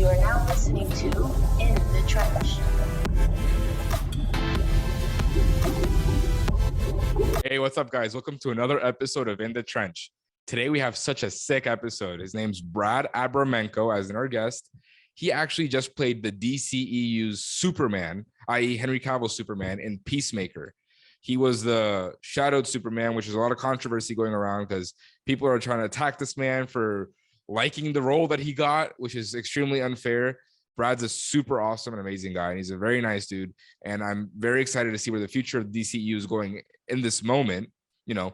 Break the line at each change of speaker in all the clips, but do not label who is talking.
You are now listening to In the Trench.
Hey, what's up, guys? Welcome to another episode of In the Trench. Today we have such a sick episode. His name's Brad Abrameenko as our guest. He actually just played the DCEU's Superman, i.e. Henry Cavill's Superman, in Peacemaker. He was the shadowed Superman, which is a lot of controversy going around because people are trying to attack this man for liking the role that he got, which is extremely unfair. Brad's a super awesome and amazing guy, and he's a very nice dude. And I'm very excited to see where the future of DCEU is going in this moment. You know,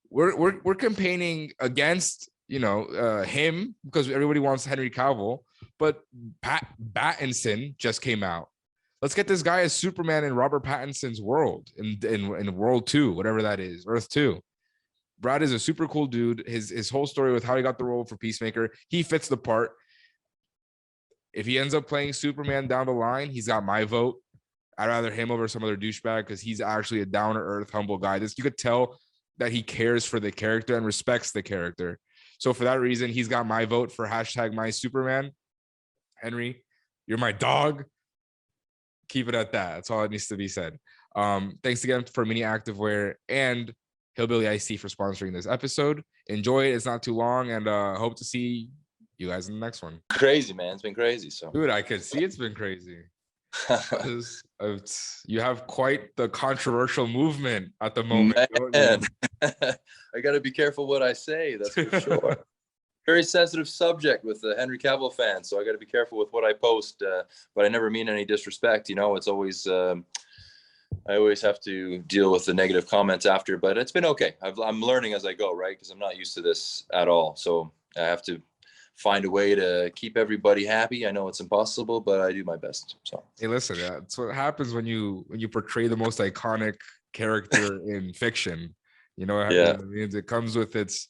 we're campaigning against, him because everybody wants Henry Cavill, but Pattinson just came out. Let's get this guy as Superman in Robert Pattinson's world, in World 2, whatever that is, Earth 2. Brad is a super cool dude. His whole story with how he got the role for Peacemaker, he fits the part. If he ends up playing Superman down the line, he's got my vote. I'd rather him over some other douchebag because he's actually a down-to-earth, humble guy. You could tell that he cares for the character and respects the character. So for that reason, he's got my vote for #mySuperman. Henry, you're my dog. Keep it at that. That's all that needs to be said. Thanks again for Mini Activewear and Hillbilly IC for sponsoring this episode. Enjoy it. It's not too long, and hope to see you guys in the next one.
Crazy, man. It's been crazy. So,
dude, I could see it's been crazy. You have quite the controversial movement at the moment.
Man. I got to be careful what I say. That's for sure. Very sensitive subject with the Henry Cavill fans, so I got to be careful with what I post. But I never mean any disrespect. It's always I always have to deal with the negative comments after. But it's been okay. I'm learning as I go, right? Because I'm not used to this at all. So I have to find a way to keep everybody happy. I know it's impossible, but I do my best. So
hey, listen, that's what happens when you portray the most iconic character in fiction. You know what I mean? It comes with its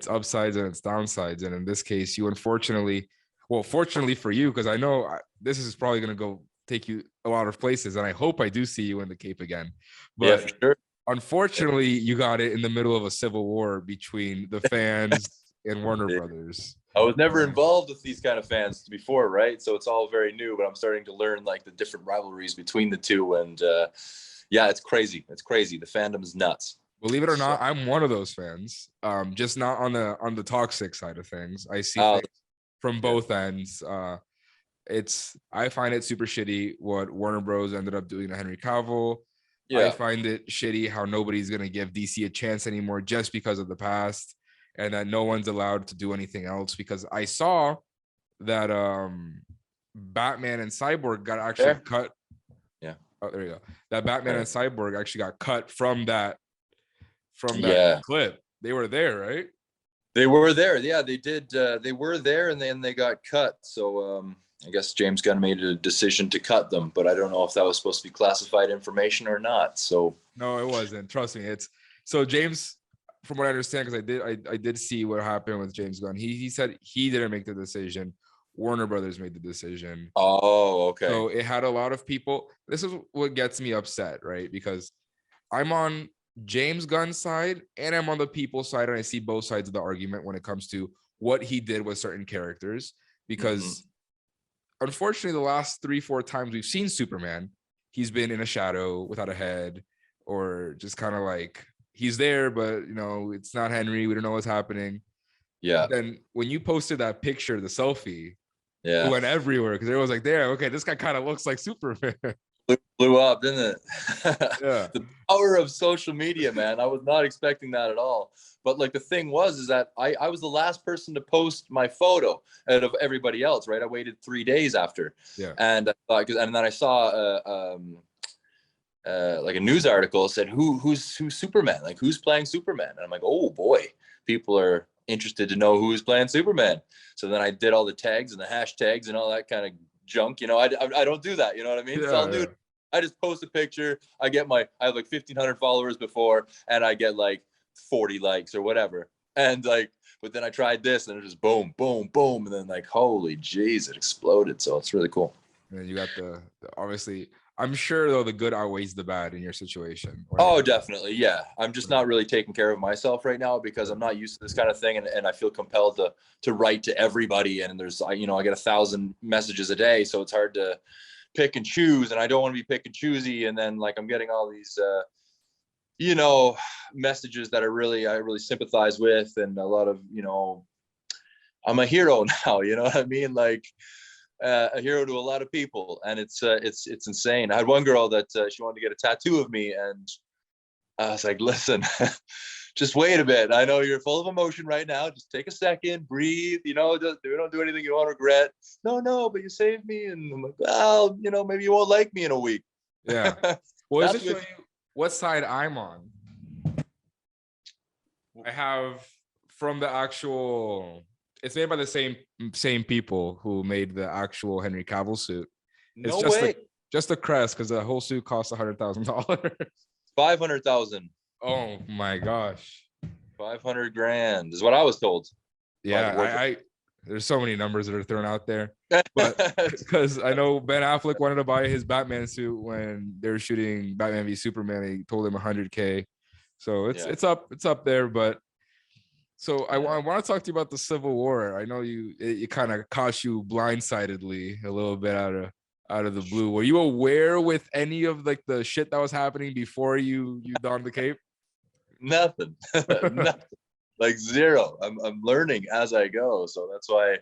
upsides and its downsides. And in this case, you fortunately for you, because I know this is probably going to go take you a lot of places, and I hope I do see you in the Cape again. But
yeah, for sure.
Unfortunately, you got it in the middle of a civil war between the fans and Warner Brothers.
I was never involved with these kind of fans before, right? So it's all very new, but I'm starting to learn like the different rivalries between the two. And it's crazy. It's crazy. The fandom is nuts.
Believe it or not, I'm one of those fans. Just not on the toxic side of things. I see things from both ends. I find it super shitty what Warner Bros. Ended up doing to Henry Cavill. Yeah. I find it shitty how nobody's gonna give DC a chance anymore just because of the past, and that no one's allowed to do anything else. Because I saw that Batman and Cyborg got actually cut.
Yeah.
Oh, there you go. That Batman and Cyborg actually got cut from that clip. They were there, right?
They were there. Yeah, they did. They were there, and then they got cut. So I guess James Gunn made a decision to cut them, but I don't know if that was supposed to be classified information or not. So
no, it wasn't. Trust me. It's so James, from what I understand, because I did see what happened with James Gunn. He said he didn't make the decision. Warner Brothers made the decision.
Oh, okay.
So it had a lot of people. This is what gets me upset, right? Because I'm on James Gunn's side and I'm on the people's side, and I see both sides of the argument when it comes to what he did with certain characters. Because unfortunately, the last 3-4 times we've seen Superman, he's been in a shadow without a head, or just kind of like he's there, but it's not Henry. We don't know what's happening.
Yeah.
Then when you posted that picture, the selfie,
it
went everywhere because it was like, there, okay, this guy kind of looks like Superman.
Blew up, didn't it?
Yeah.
The power of social media, man. I was not expecting that at all. But like the thing is that I was the last person to post my photo out of everybody else, right? I waited 3 days after.
Yeah.
And and then I saw like a news article said who's Superman, like who's playing Superman, and I'm like, oh boy, people are interested to know who's playing Superman. So then I did all the tags and the hashtags and all that kind of junk. I don't do that. You know what I mean?
Yeah,
so I'll do. I just post a picture. I have like 1,500 followers before, and I get like 40 likes or whatever. And like, but then I tried this, and it just boom, boom, boom, and then like, holy jeez, it exploded. So it's really cool.
And you got the obviously, I'm sure though the good outweighs the bad in your situation.
Oh, definitely. Yeah. I'm just not really taking care of myself right now because I'm not used to this kind of thing. And I feel compelled to write to everybody. And there's, I get 1,000 messages a day. So it's hard to pick and choose. And I don't want to be pick and choosy. And then like, I'm getting all these, messages that I really sympathize with. And a lot of, I'm a hero now, you know what I mean? Like, a hero to a lot of people, and it's insane. I had one girl that she wanted to get a tattoo of me, and I was like, listen, just wait a bit. I know you're full of emotion right now. Just take a second, breathe. Don't do anything you won't regret. No, but you saved me. And I'm like, well, maybe you won't like me in a week.
Yeah. Well, is it show you what side I'm on? I have from the actual. It's made by the same people who made the actual Henry Cavill suit. It's
No way.
Just the crest, because the whole suit costs $100,000.
500,000.
Oh my gosh.
500 grand is what I was told.
Yeah, there's so many numbers that are thrown out there, but because I know Ben Affleck wanted to buy his Batman suit when they were shooting Batman v Superman. He told him 100K, so it's up there. But so I want to talk to you about the Civil War. I know it kind of caught you blindsidedly a little bit out of the blue. Were you aware with any of like the shit that was happening before you donned the cape?
Nothing. Nothing. Like zero. I'm learning as I go. So that's why,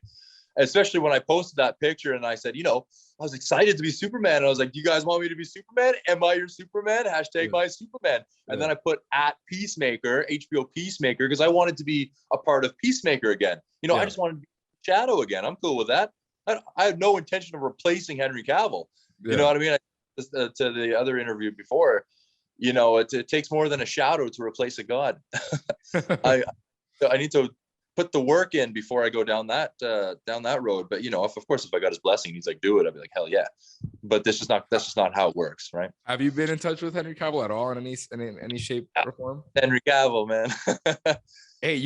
especially when I posted that picture and I said, I was excited to be Superman. And I was like, do you guys want me to be Superman? Am I your Superman? # my Superman. And then I put at Peacemaker, HBO Peacemaker, because I wanted to be a part of Peacemaker again. I just wanted to be Shadow again. I'm cool with that. I have no intention of replacing Henry Cavill. You know what I mean? To the other interview before, it takes more than a shadow to replace a god. I need to put the work in before I go down that road. But of course, if I got his blessing, he's like, do it. I'd be like, hell yeah. But that's just not how it works, right?
Have you been in touch with Henry Cavill at all in any shape or form?
Henry Cavill, man.
Hey,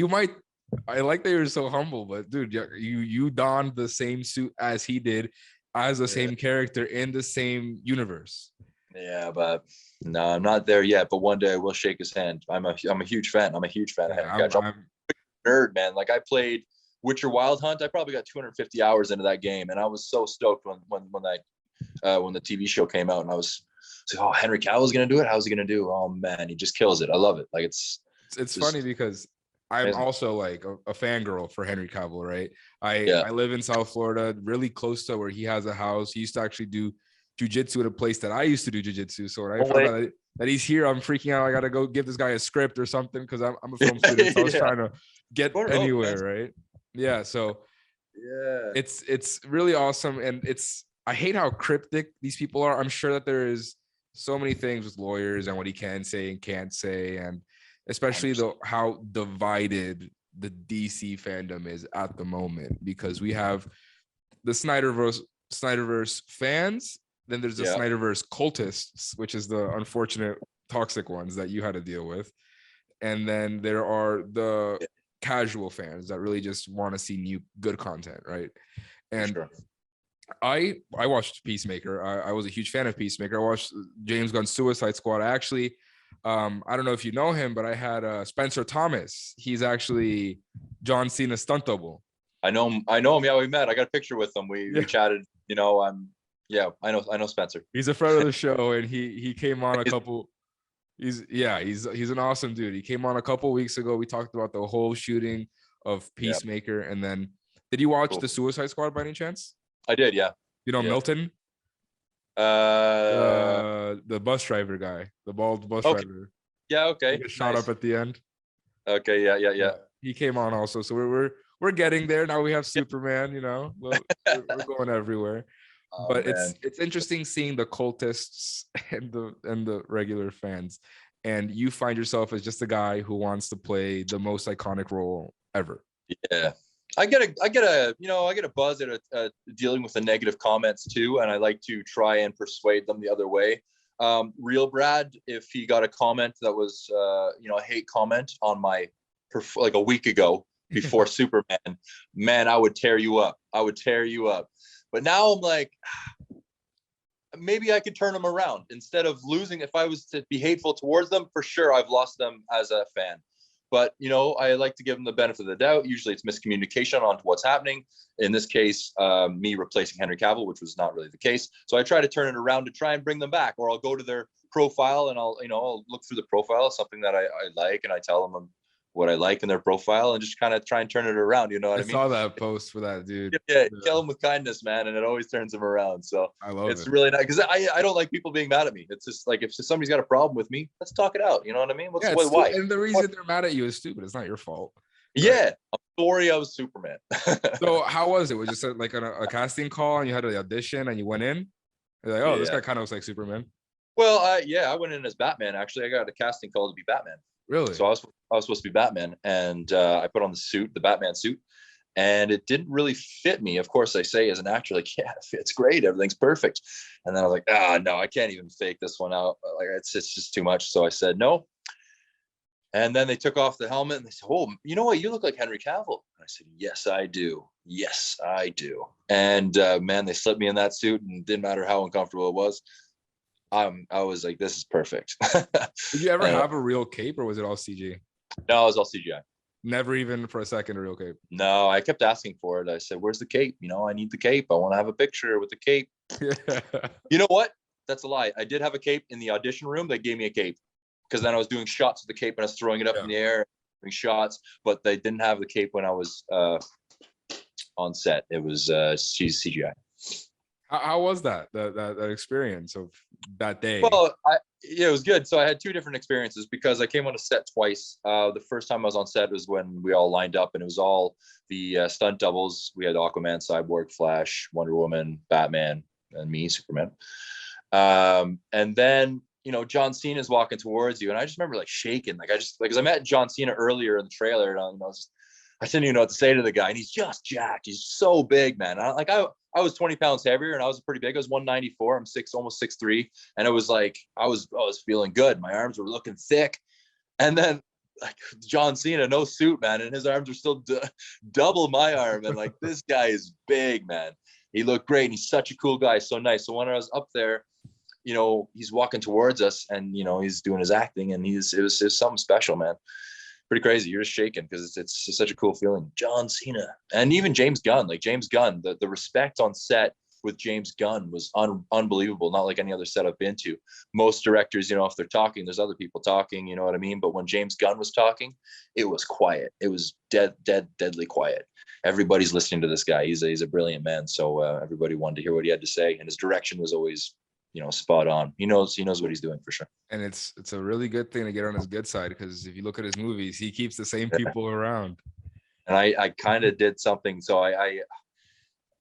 I like that you're so humble, but dude, you donned the same suit as he did, as the same character in the same universe.
Yeah, but no, I'm not there yet. But one day I will shake his hand. I'm a huge fan. I'm a huge fan of Henry Cavill. I'm a nerd, man. Like I played Witcher Wild Hunt. I probably got 250 hours into that game, and I was so stoked when the TV show came out, and I was like, oh, Henry Cavill's gonna do it. How's he gonna do? Oh man, he just kills it. I love it. Like it's
funny because I'm also like a fangirl for Henry Cavill, right? I live in South Florida, really close to where he has a house. He used to actually do jiu-jitsu at a place that I used to do jiu-jitsu. So when I found out that he's here, I'm freaking out. I got to go give this guy a script or something because I'm a film student. So I was trying to get anywhere, right? Yeah. So it's really awesome. And I hate how cryptic these people are. I'm sure that there is so many things with lawyers and what he can say and can't say. And especially how divided the DC fandom is at the moment, because we have the Snyderverse fans, then there's the Snyderverse cultists, which is the unfortunate toxic ones that you had to deal with, and then there are the casual fans that really just want to see new good content, right? And I watched Peacemaker. I was a huge fan of Peacemaker. I watched James Gunn's Suicide Squad. I actually I don't know if you know him, but I had Spencer Thomas. He's actually John Cena's stunt double. I know him. Yeah, we met. I got a picture with him. We chatted. I know Spencer. He's a friend of the show, and he came on a couple. He's an awesome dude. He came on a couple weeks ago. We talked about the whole shooting of Peacemaker, and then did you watch the Suicide Squad by any chance? I did. Yeah. Milton. The bus driver guy, the bald bus driver. Yeah. Okay. He gets shot up at the end. Okay. Yeah. He came on also. So we're getting there now. We have Superman. We're going everywhere. But it's interesting seeing the cultists and the regular fans, and you find yourself as just a guy who wants to play the most iconic role ever. Yeah. I get a buzz at dealing with the negative comments too, and I like to try and persuade them the other way. Real Brad, if he got a comment that was a hate comment on my like a week ago before Superman, man, I would tear you up. But now I'm like,
maybe I could turn them around instead of losing. If I was to be hateful towards them, for sure, I've lost them as a fan. But, you know, I like to give them the benefit of the doubt. Usually it's miscommunication on what's happening. In this case, me replacing Henry Cavill, which was not really the case. So I try to turn it around to try and bring them back, or I'll go to their profile and I'll look through the profile, something that I like, and I tell them what I like in their profile and just kind of try and turn it around. You know what I mean?
I saw that post for that dude.
Yeah, kill them with kindness, man. And it always turns them around. So
I love
it's
it.
really nice because I don't like people being mad at me. It's just like, if somebody's got a problem with me, let's talk it out. You know what I mean? Why?
And the reason they're mad at you is stupid. It's not your fault.
Yeah. I'm sorry I was Superman.
So how was it? Was it just like a casting call and you had an audition and you went in? You're like, oh, this guy kind of looks like Superman.
Well, I went in as Batman. Actually, I got a casting call to be Batman.
Really?
So I was supposed to be Batman, and I put on the Batman suit, and it didn't really fit me. Of course, I say as an actor, like, yeah, it fits great, everything's perfect. And then I was like, no, I can't even fake this one out. Like, it's just too much. So I said no. And then they took off the helmet and they said, oh, you know what? You look like Henry Cavill. And I said, yes, I do. Yes, I do. And man, they slipped me in that suit, and it didn't matter how uncomfortable it was. I was like, this is perfect.
Did you ever have a real cape, or was it all CG?
No, it was all CGI.
Never even for a second a real cape.
No, I kept asking for it. I said, where's the cape? You know, I need the cape. I want to have a picture with the cape. You know what? That's a lie. I did have a cape in the audition room. They gave me a cape because then I was doing shots of the cape and I was throwing it up in the air, doing shots, but they didn't have the cape when I was on set. It was CGI.
How was that experience of that day?
Well, it was good. So I had two different experiences because I came on a set twice. The first time I was on set was when we all lined up, and it was all the stunt doubles. We had Aquaman, Cyborg, Flash, Wonder Woman, Batman, and me, Superman. And then, you know, John Cena's walking towards you, and I just remember like shaking. Like because I met John Cena earlier in the trailer, and I didn't even know what to say to the guy, and he's just jacked. He's so big, man. I was 20 pounds heavier, and I was pretty big. I was 194. I'm almost 6'3", and it was like I was feeling good. My arms were looking thick, and then like John Cena, no suit, man, and his arms are still double my arm, and like this guy is big, man. He looked great, and he's such a cool guy, so nice. So when I was up there, you know, he's walking towards us, and you know, he's doing his acting, and it was something special, man. Pretty crazy. You're just shaking because it's such a cool feeling. John Cena, and even James Gunn. Like James Gunn, the respect on set with James Gunn was unbelievable. Not like any other set I've been to. Most directors, you know, if they're talking, there's other people talking. You know what I mean? But when James Gunn was talking, it was quiet. It was deadly quiet. Everybody's listening to this guy. He's a brilliant man. So everybody wanted to hear what he had to say, and his direction was always, you know, spot on. He knows what he's doing for sure. And
it's a really good thing to get on his good side, because if you look at his movies, he keeps the same people around.
And I kind of did something. So I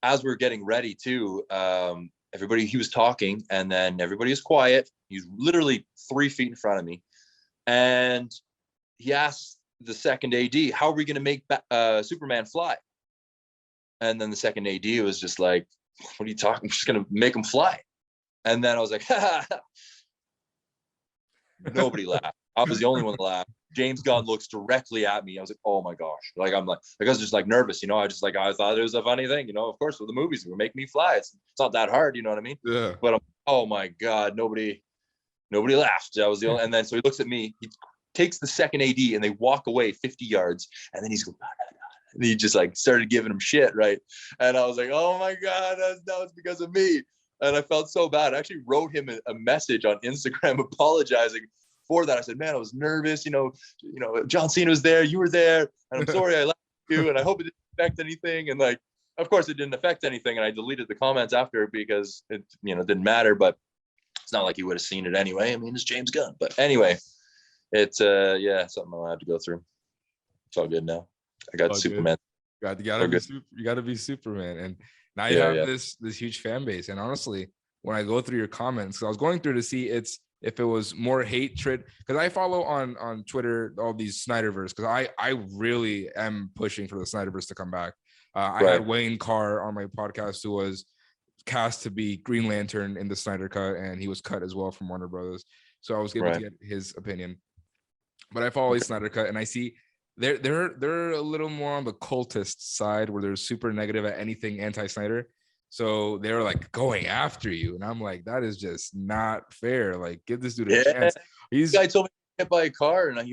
as we we're getting ready too, he was talking, and then everybody was quiet. He's literally 3 feet in front of me, and he asked the second AD, how are we going to make Superman fly? And then the second AD was just like, what are you talking? I'm just going to make him fly. And then I was like, nobody laughed. I was the only one that laughed. James Gunn looks directly at me. I was like, oh my gosh. Like, I was just like nervous, you know, I thought it was a funny thing, you know, of course, with the movies, it would make me fly. It's not that hard, you know what I mean?
Yeah.
But oh my God, nobody laughed. I was the only, and then, so he looks at me, he takes the second AD, and they walk away 50 yards. And then he's going, and he just like started giving him shit. Right. And I was like, oh my God, that was because of me. And I felt so bad. I actually wrote him a message on Instagram apologizing for that. I said, man, I was nervous. You know, John Cena was there. You were there. And I'm sorry I left you. And I hope it didn't affect anything. And like, of course, it didn't affect anything. And I deleted the comments after because it, you know, didn't matter. But it's not like he would have seen it anyway. I mean, it's James Gunn. But anyway, it's something I'll have to go through. It's all good now. I got Superman.
You gotta be Superman. And now you have this huge fan base. And honestly, when I go through your comments, I was going through to see if it was more hatred, because I follow on Twitter all these Snyderverse, because I really am pushing for the Snyderverse to come back. I had Wayne Carr on my podcast, who was cast to be Green Lantern in the Snyder Cut, and he was cut as well from Warner Brothers. So I was able to get his opinion. But I follow Snyder Cut, and I see they're a little more on the cultist side, where they're super negative at anything anti-Snyder. So they're like going after you, and I'm like, that is just not fair. Like, give this dude a
Yeah.
chance.
This guy told me to get by a car, and I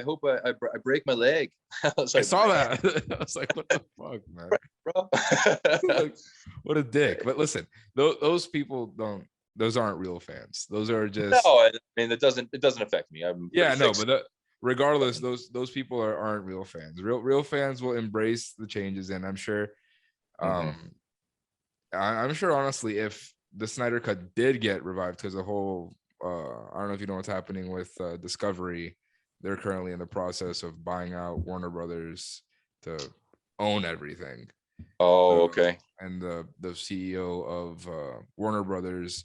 hope I break my leg. I was
I
like,
saw
"Man,
that. I was like, what the fuck, man?
bro."
Like, what a dick. But listen, those people don't. Those aren't real fans. Those are just.
No, I mean it doesn't affect me. I'm
Yeah,
pretty
no,
fixed.
but regardless, those people aren't real fans. Real fans will embrace the changes, and I'm sure.
Mhm.
I'm sure, honestly, if the Snyder Cut did get revived, because the whole I don't know if you know what's happening with Discovery. They're currently in the process of buying out Warner Brothers to own everything.
Oh, okay.
And the CEO of Warner Brothers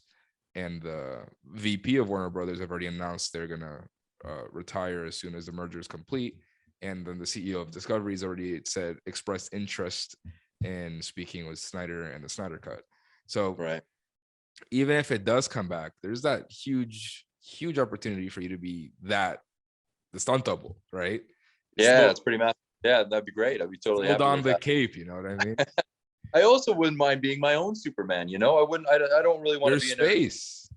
and the VP of Warner Brothers have already announced they're gonna retire as soon as the merger is complete. And then the CEO of Discovery has already expressed interest in speaking with Snyder and the Snyder Cut. So
Right.
even if it does come back, there's that huge opportunity for you to be the stunt double, right?
Yeah, it's pretty massive. Yeah, that'd be great. I'd be totally
Hold
happy
on
with
the
that.
cape, you know what I mean?
I also wouldn't mind being my own Superman. You know, I wouldn't. I don't really want to
There's
be in
space.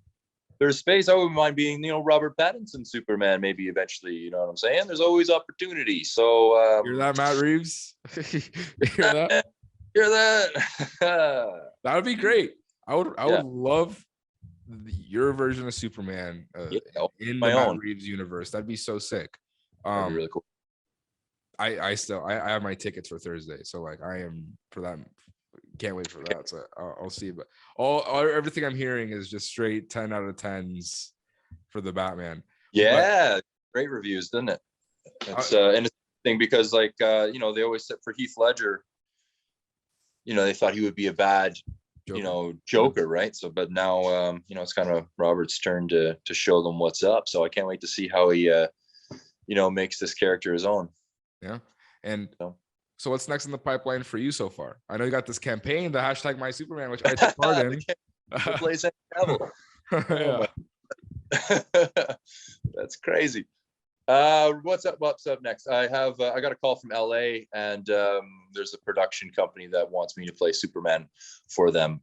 There's space. I wouldn't mind being, Robert Pattinsons Superman, maybe eventually. You know what I'm saying? There's always opportunity. So
Hear that, Matt Reeves? Hear that?
hear that?
That would be great. I would
Yeah.
love your version of Superman
Yeah,
in
my
the Matt
own.
Reeves universe. That'd be so sick.
That'd be really cool.
I have my tickets for Thursday, so like I am for that. Can't wait for that. So I'll see. But everything I'm hearing is just straight 10 out of 10s for the Batman.
Yeah, great reviews, doesn't it? It's and it's thing because like they always said for Heath Ledger, they thought he would be a bad Joker, right? So but now it's kind of Robert's turn to show them what's up. So I can't wait to see how he makes this character his own.
Yeah. And so what's next in the pipeline for you so far? I know you got this campaign, the hashtag My Superman, which I took part in.
Replace Cavill.
Yeah.
That's crazy. What's up next? I got a call from LA, and there's a production company that wants me to play Superman for them.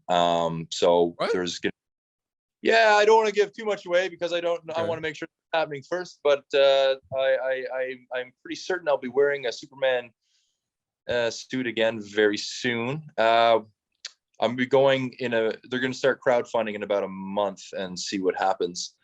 So
what?
I don't want to give too much away because I want to make sure it's happening first, but I'm pretty certain I'll be wearing a Superman suit again very soon. I'm gonna be going they're going to start crowdfunding in about a month and see what happens.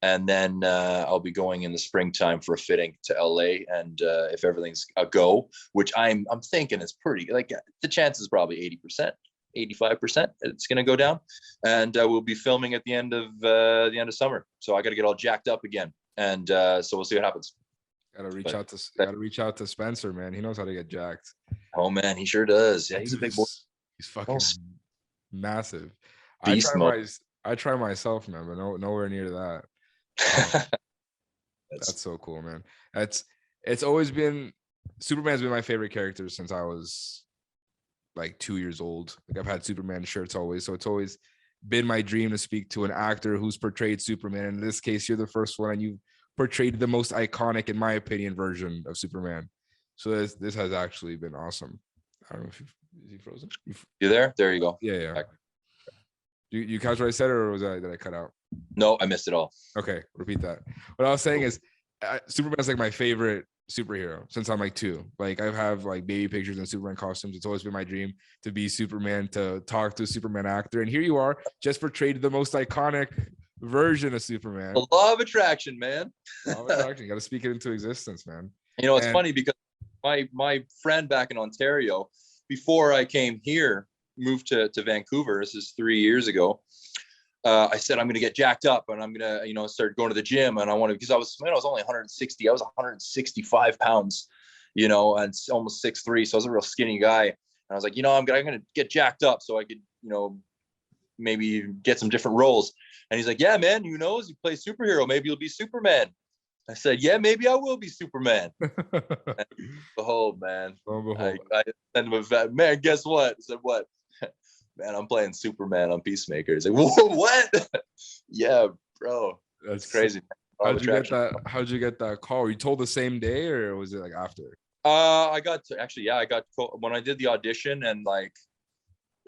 And then I'll be going in the springtime for a fitting to LA. And if everything's a go, which I'm thinking is pretty, like the chance is probably 80%, 85% it's going to go down. And we'll be filming at the end of summer. So I got to get all jacked up again. And so we'll see what happens.
Gotta reach out to Spencer, man. He knows how to get jacked.
Oh man, he sure does. Yeah, he's a big boy.
He's fucking massive.
Beast
I try myself, man, but nowhere near that. That's so cool, man. It's always been Superman's been my favorite character since I was like 2 years old. Like I've had Superman shirts always, so it's always been my dream to speak to an actor who's portrayed Superman. And in this case, you're the first one, and you portrayed the most iconic, in my opinion, version of Superman. So this has actually been awesome. I don't know if is he frozen?
You there? There you go.
Yeah. You catch what I said, or did I cut out?
No, I missed it all.
Okay, repeat that. What I was saying is Superman's like my favorite superhero since I'm like 2. Like I have like baby pictures in Superman costumes. It's always been my dream to be Superman, to talk to a Superman actor. And here you are, just portrayed the most iconic version of Superman.
The law of attraction, man.
Law of attraction. You got to speak it into existence, man.
It's funny because my friend back in Ontario, before I came here, moved to Vancouver. This is 3 years ago. I said, I'm going to get jacked up and I'm going to, start going to the gym. And I want to, because I was only 160, I was 165 pounds, and almost 6'3". So I was a real skinny guy. And I was like, I'm going to get jacked up so I could, maybe get some different roles. And he's like, yeah, man, you play superhero. Maybe you'll be Superman. I said, yeah, maybe I will be Superman. Behold, man. I sent him man, guess what? I said, what? Man, I'm playing Superman on Peacemakers. Like, whoa, what? Yeah, bro. That's crazy.
How'd you get that call? Were you told the same day, or was it like after?
I got when I did the audition, and like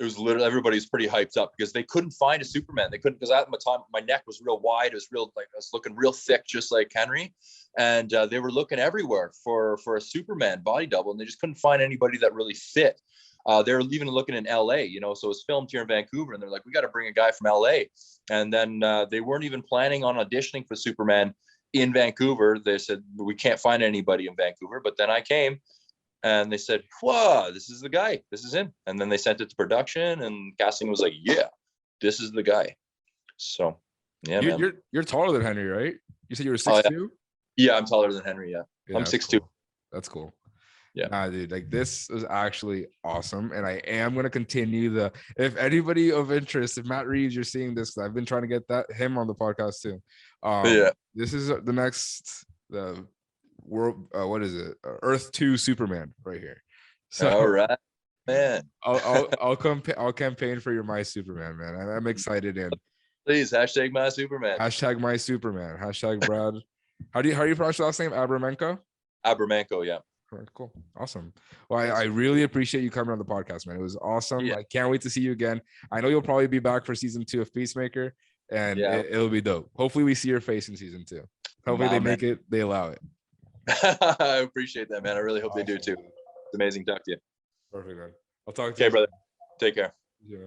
it was literally, everybody was pretty hyped up because they couldn't find a Superman. They couldn't, because at the time my neck was real wide. It was real, like I was looking real thick, just like Henry. And they were looking everywhere for a Superman body double, and they just couldn't find anybody that really fit. They were even looking in LA, you know, so it was filmed here in Vancouver, and they're like, we got to bring a guy from LA. And then they weren't even planning on auditioning for Superman in Vancouver. They said, we can't find anybody in Vancouver. But then I came, and they said, "Wow, this is the guy. This is him." And then they sent it to production, and casting was like, "Yeah, this is the guy." So, yeah, man.
You're taller than Henry, right? You said you were 6'2"?
Oh, yeah, I'm taller than Henry. Yeah, I'm 6'2".
Cool. That's cool.
Yeah,
nah, dude, like this is actually awesome, and I am gonna continue if anybody of interest, if Matt Reeves, you're seeing this, I've been trying to get him on the podcast too. This is the world, what is it, Earth 2 Superman right here. So
all right, man.
I'll campaign for your My Superman, man. I'm excited. And
please hashtag my Superman,
hashtag my Superman, hashtag Brad. How do you pronounce your last name? Abramenko?
Abramenko, yeah.
All right, cool, awesome. Well, I really appreciate you coming on the podcast, man. It was awesome. I can't wait to see you again. I know you'll probably be back for season 2 of Peacemaker, and it'll be dope. Hopefully we see your face in season 2. Hopefully they allow it.
I appreciate that, man. I really hope they do too. It's amazing to talk to you.
Perfect, man. I'll talk to you.
Okay, brother. Take care.
Yeah.